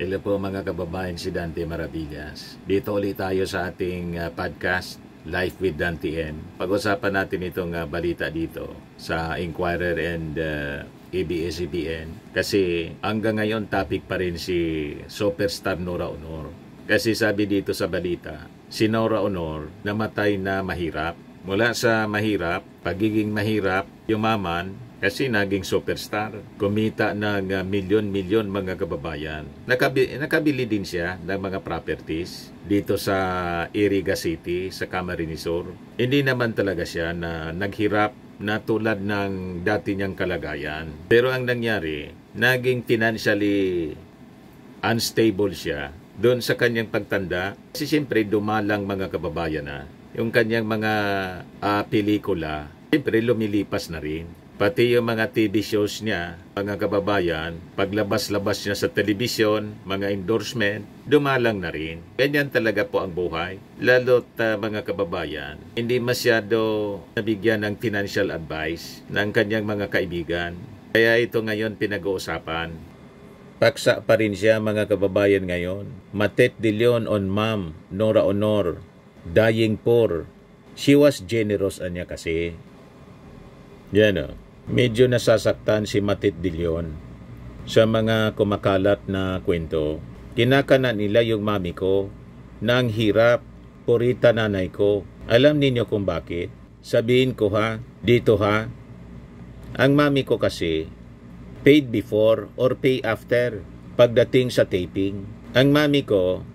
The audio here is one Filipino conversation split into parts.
Hello po mga kababayan, si Dante Maravillas. Dito ulit tayo sa ating podcast, Life with Dante N. Pag-usapan natin itong balita dito sa Inquirer and ABS-CBN. Kasi hanggang ngayon topic pa rin si superstar Nora Aunor. Kasi sabi dito sa balita, si Nora Aunor namatay na mahirap. Mula sa mahirap, pagiging mahirap, yumaman, kasi naging superstar. Kumita ng milyon-milyon mga kababayan. Nakabili din siya ng mga properties dito sa Iriga City, sa Camarines Sur. Hindi naman talaga siya na naghirap na tulad ng dati niyang kalagayan. Pero ang nangyari, naging financially unstable siya doon sa kanyang pagtanda. Kasi siyempre dumalang mga kababayan na yung kanyang mga pelikula, siyempre lumilipas na rin. Pati yung mga TV shows niya, mga kababayan, paglabas-labas niya sa telebisyon, mga endorsement, dumalang na rin. Ganyan talaga po ang buhay. Lalo't mga kababayan, hindi masyado nabigyan ng financial advice ng kanyang mga kaibigan. Kaya ito ngayon pinag-uusapan. Paksa pa rin siya mga kababayan ngayon. Matet de Leon on Ma'am Nora Aunor, dying poor. She was generous niya kasi. Yan o. Medyo nasasaktan si Matet de Leon sa mga kumakalat na kwento. Kinakana nila yung mami ko na ang hirap, purita nanay ko. Alam ninyo kung bakit? Sabihin ko ha, dito ha. Ang mami ko kasi, paid before or pay after pagdating sa taping. Ang mami ko,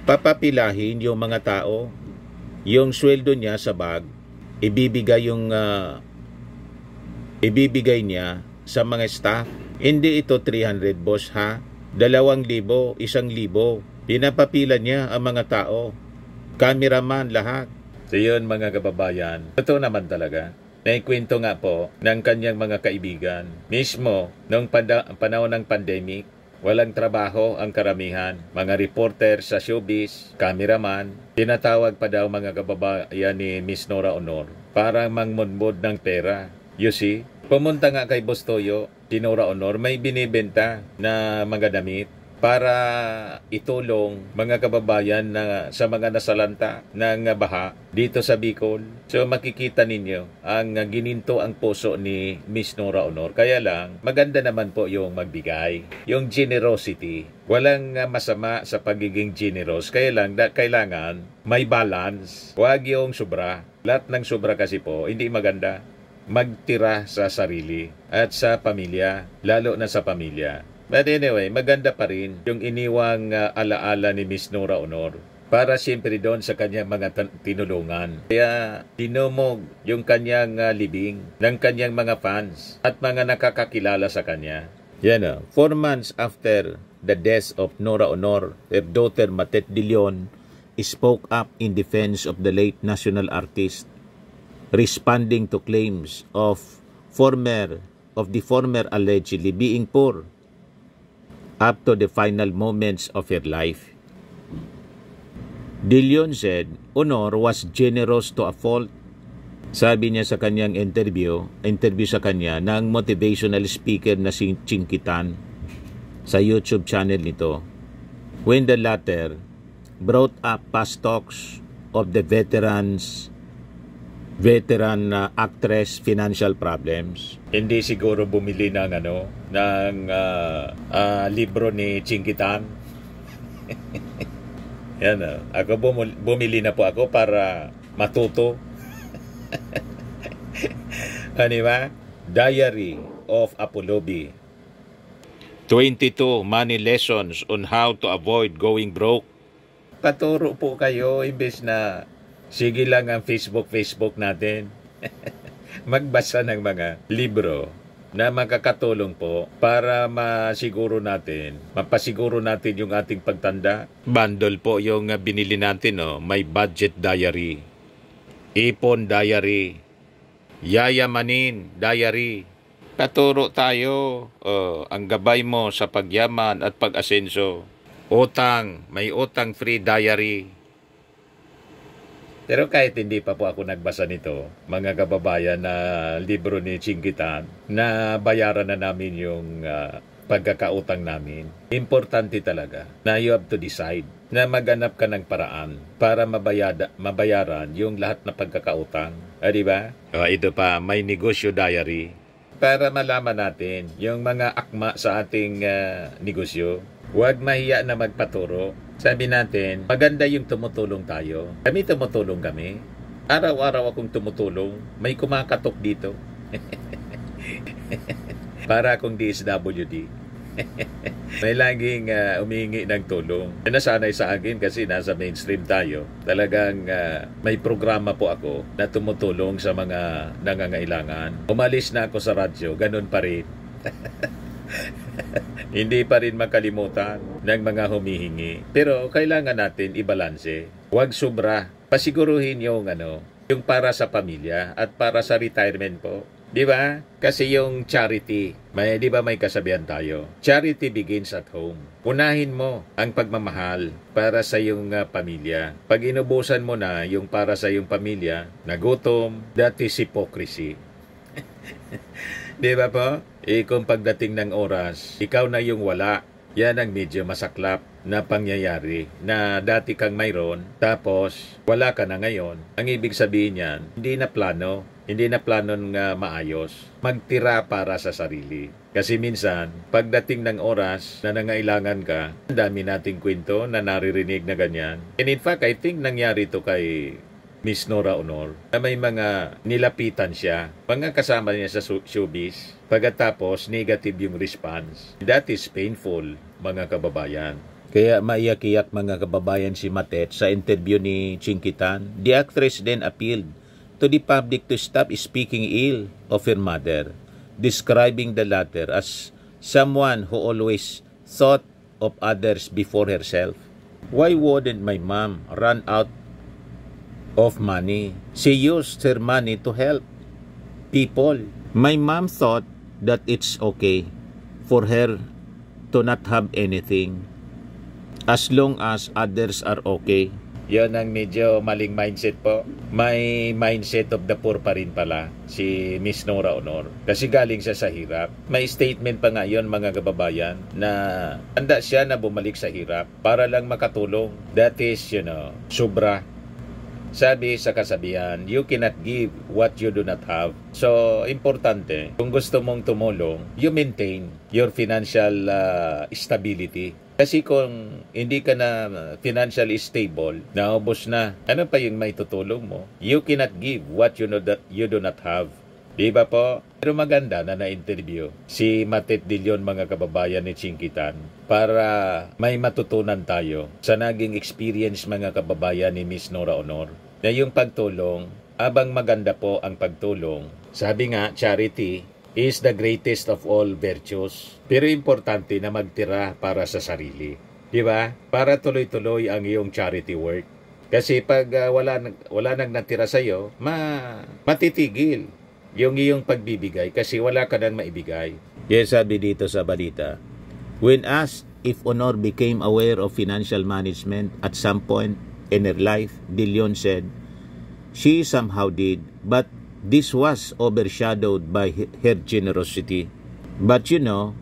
papapilahin yung mga tao. Yung sweldo niya sa bag, ibibigay niya sa mga staff. Hindi ito 300 boss ha. 2,000, 1,000. Pinapapila niya ang mga tao. Cameraman, lahat. So yun mga kababayan. Totoo naman talaga. Naikwento nga po ng kanyang mga kaibigan. Mismo, noong panahon ng pandemic, walang trabaho ang karamihan. Mga reporter sa showbiz, cameraman, tinatawag pa daw mga kababayan ni Miss Nora Aunor para mangmunmod ng pera. You see? Pumunta nga kay Boss Toyo, si Nora Aunor, may binibenta na mga damit para itulong mga kababayan na sa mga nasalanta ng baha dito sa Bicol. So makikita ninyo ang gininto ang puso ni Miss Nora Aunor. Kaya lang, maganda naman po yung magbigay, yung generosity. Walang masama sa pagiging generous. Kaya lang, kailangan may balance. Huwag yung sobra. Lahat ng sobra kasi po, hindi maganda. Magtira sa sarili at sa pamilya, lalo na sa pamilya. But anyway, maganda pa rin yung iniwang alaala ni Miss Nora Aunor para siyempre doon sa kanyang mga tinulungan. Kaya tinumog yung kanyang libing ng kanyang mga fans at mga nakakakilala sa kanya. Yan o. 4 months after the death of Nora Aunor, her daughter Matet de Leon spoke up in defense of the late national artist, responding to claims of the former allegedly being poor up to the final moments of her life. De Leon said Aunor was generous to a fault. Sabi niya sa kanyang interview sa kanya ng motivational speaker na si Chinkitan sa YouTube channel nito, when the latter brought up past talks of the veteran actress financial problems. Hindi siguro bumili ng libro ni Chinkitan. Yan ako bumili na po ako para matuto. Ano ba? Diary of Apolobi. 22 money lessons on how to avoid going broke. Paturo po kayo imbes na sige lang ang Facebook natin. Magbasa ng mga libro na makakatulong po para mapasiguro natin yung ating pagtanda. Bundle po yung binili natin, may budget diary, ipon diary, yayamanin diary. Paturo tayo, ang gabay mo sa pagyaman at pag-asenso. Utang, may utang free diary. Pero kahit hindi pa po ako nagbasa nito, mga kababayan, na libro ni Chinkitan, na bayaran na namin yung pagkakautang namin. Importante talaga na you have to decide na maghanap ka ng paraan para mabayaran yung lahat na pagkakautang. Di ba? Ito pa, may negosyo diary para malaman natin yung mga akma sa ating negosyo. Huwag mahiya na magpaturo. Sabi natin, maganda yung tumutulong tayo. Tumutulong kami. Araw-araw akong tumutulong. May kumakatok dito. Para akong DSWD. May laging umihingi ng tulong. Nasanay sa akin kasi nasa mainstream tayo. Talagang may programa po ako na tumutulong sa mga nangangailangan. Umalis na ako sa radyo, ganun pa rin. Hindi pa rin makalimutan ng mga humihingi. Pero kailangan natin ibalanse. Huwag sobra. Pasiguruhin yung yung para sa pamilya at para sa retirement po. Di ba? Kasi yung charity, di ba may kasabihan tayo? Charity begins at home. Unahin mo ang pagmamahal para sa iyong pamilya. Pag inubusan mo na yung para sa iyong pamilya, nagutom, that is hypocrisy. Di ba po? Kung pagdating ng oras, ikaw na yung wala. Yan ang medyo masaklap na pangyayari na dati kang mayroon tapos wala ka na ngayon. Ang ibig sabihin yan, hindi na plano ng maayos. Magtira para sa sarili. Kasi minsan, pagdating ng oras na nangailangan ka, ang dami nating kwento na naririnig na ganyan. And in fact, I think nangyari to kay Miss Nora Honor, na may mga nilapitan siya, mga kasama niya sa showbiz. Pagkatapos, negative yung response. That is painful, mga kababayan. Kaya maiyak-iyak mga kababayan si Matet sa interview ni Chinkitan. The actress then appealed to the public to stop speaking ill of her mother, describing the latter as someone who always thought of others before herself. Why wouldn't my mom run out of money? She used her money to help people. My mom thought that it's okay for her to not have anything as long as others are okay. Yan ang medyo maling mindset po. May mindset of the poor pa rin pala si Miss Nora Honor. Kasi galing siya sa hirap. May statement pa nga yun mga kababayan na handa siya na bumalik sa hirap para lang makatulong. That is, sobra. Sabi sa kasabihan, you cannot give what you do not have. So, importante, kung gusto mong tumulong, you maintain your financial stability. Kasi kung hindi ka na financially stable, naubos na, ano pa yung may tutulong mo? You cannot give what you do not have. Di ba po? Pero maganda na na-interview si Matet De Leon mga kababayan ni Chinkitan para may matutunan tayo sa naging experience mga kababayan ni Miss Nora Honor na yung pagtulong, abang maganda po ang pagtulong. Sabi nga, charity is the greatest of all virtues. Pero importante na magtira para sa sarili. Di ba? Para tuloy-tuloy ang iyong charity work. Kasi pag wala nang natira sa'yo, matitigil yung iyong pagbibigay kasi wala ka nang maibigay. Yes, sabi dito sa balita, when asked if Honor became aware of financial management at some point in her life, De Leon said, she somehow did, but this was overshadowed by her generosity. But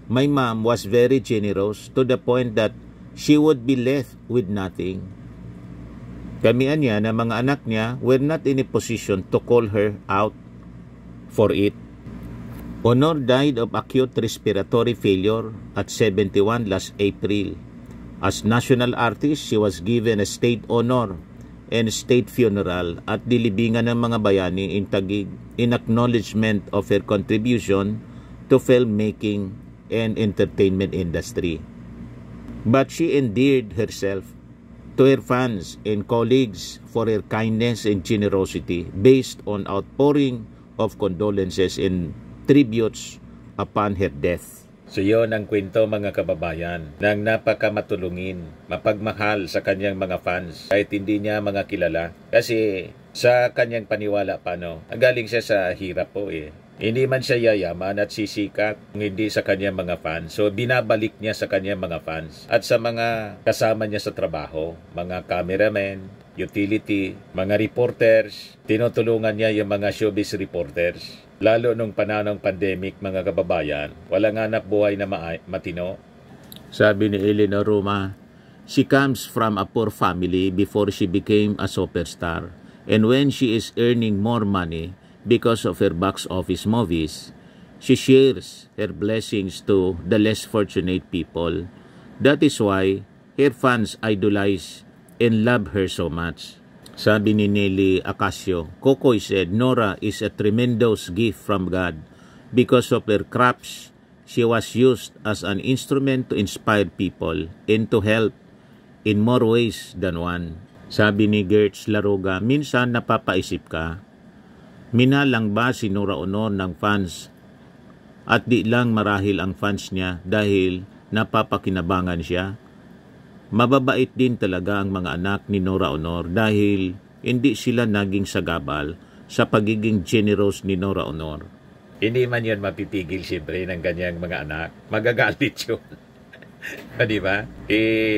my mom was very generous to the point that she would be left with nothing. Kamian niya na mga anak niya were not in a position to call her out for it. Honor died of acute respiratory failure at 71 last April. As national artist, she was given a state honor and state funeral at dilibingan ng mga bayani in Taguig in acknowledgement of her contribution to filmmaking and entertainment industry. But she endeared herself to her fans and colleagues for her kindness and generosity based on outpouring of condolences and tributes upon her death. So yun ang kwento mga kababayan ng napakamatulungin, mapagmahal sa kanyang mga fans kahit hindi niya mga kilala. Kasi sa kanyang paniwala galing siya sa hirap po Hindi man siya yayaman at sisikat kung hindi sa kanyang mga fans. So binabalik niya sa kanyang mga fans at sa mga kasama niya sa trabaho, mga cameramen, utility, mga reporters, tinutulungan niya yung mga showbiz reporters. Lalo nung panahon ng pandemic, mga kababayan, walang hanap buhay na matino. Sabi ni Eleanor Roma, she comes from a poor family before she became a superstar. And when she is earning more money because of her box office movies, she shares her blessings to the less fortunate people. That is why her fans idolize and love her so much. Sabi ni Nelly Acacio, Kokoy said, Nora is a tremendous gift from God. Because of her crafts, she was used as an instrument to inspire people and to help in more ways than one. Sabi ni Gertz Laruga, minsan napapaisip ka, minalang ba si Nora Honor ng fans at di lang marahil ang fans niya dahil napapakinabangan siya? Mababait din talaga ang mga anak ni Nora Honor dahil hindi sila naging sagabal sa pagiging generous ni Nora Honor. Hindi man yun mapipigil siyempre ng ganyang mga anak. Magagalit yun. Di ba?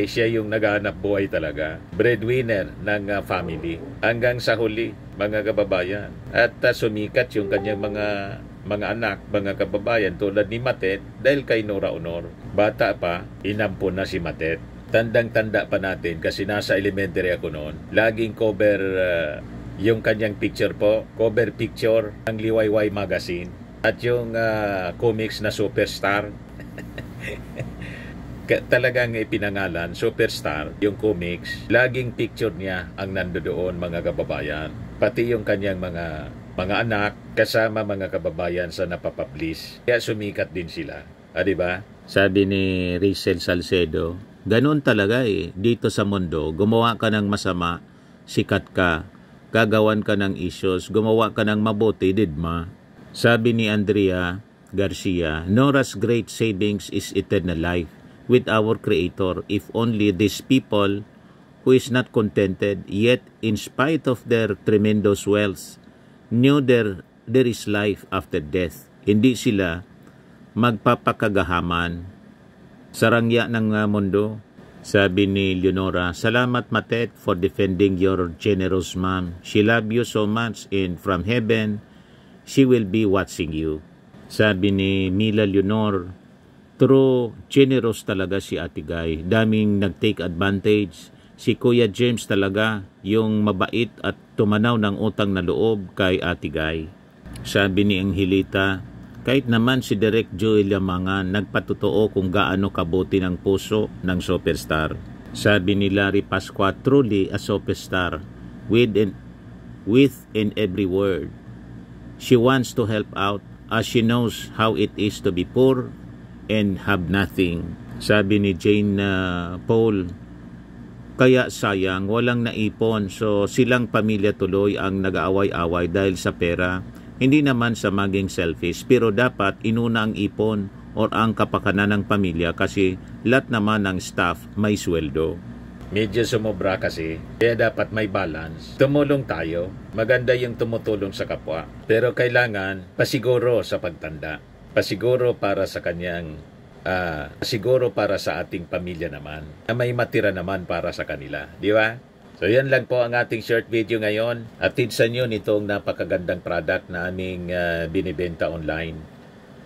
Siya yung naghahanap buhay talaga. Breadwinner ng family. Hanggang sa huli, mga kababayan. At sumikat yung kanyang mga anak, mga kababayan tulad ni Matet dahil kay Nora Honor. Bata pa, inampun na si Matet. Tandang-tanda pa natin kasi nasa elementary ako noon. Laging cover yung kanyang picture po. Cover picture ng Liwayway Magazine. At yung comics na Superstar. Talagang ipinangalan, Superstar, yung comics. Laging picture niya ang nandoon, mga kababayan. Pati yung kanyang mga anak kasama mga kababayan sa napapublish. Kaya sumikat din sila. Diba? Sabi ni Rachel Salcedo, ganun talaga dito sa mundo, gumawa ka ng masama, sikat ka, gagawan ka ng issues, gumawa ka ng mabuti, didma. Sabi ni Andrea Garcia, Nora's great savings is eternal life with our Creator, if only these people who is not contented, yet in spite of their tremendous wealth, knew there is life after death. Hindi sila magpapakagahaman sa rangya ng mundo. Sabi ni Leonora, salamat Matet for defending your generous mom. She love you so much and from heaven, she will be watching you. Sabi ni Mila Leonor, true generous talaga si Ate Guy. Daming nag-take advantage. Si Kuya James talaga yung mabait at tumanaw ng utang na loob kay Ate Guy. Sabi ni Angelita, kahit naman si Direk Joel Yamangan nagpatotoo kung gaano kabuti ng puso ng superstar. Sabi ni Larry Pasqua, truly a superstar with in every word. She wants to help out as she knows how it is to be poor and have nothing. Sabi ni Jane Paul, kaya sayang walang naipon, so silang pamilya tuloy ang nag-aaway-away dahil sa pera. Hindi naman sa maging selfish, pero dapat inuna ang ipon o ang kapakanan ng pamilya kasi lahat naman ng staff may sweldo. Medyo sumobra kasi, kaya dapat may balance. Tumulong tayo, maganda yung tumutulong sa kapwa, pero kailangan pasiguro sa pagtanda. Pasiguro para sa kanyang, pasiguro para sa ating pamilya naman, na may matira naman para sa kanila, di ba? So yan lang po ang ating short video ngayon. Atid sa inyo nitong napakagandang product na aming binibenta online.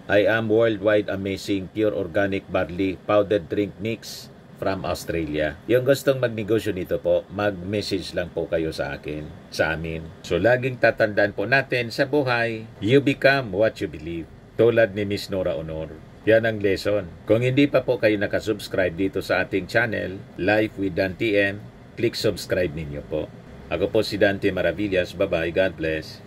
I am Worldwide Amazing Pure Organic Barley Powdered Drink Mix from Australia. Yung gustong magnegosyo nito po, mag-message lang po kayo sa amin. So laging tatandaan po natin sa buhay, you become what you believe. Tulad ni Miss Nora Honor. Yan ang lesson. Kung hindi pa po kayo nakasubscribe dito sa ating channel, Life with Dan TM, click subscribe ninyo po. Ako po si Dante Maravillas. Bye-bye. God bless.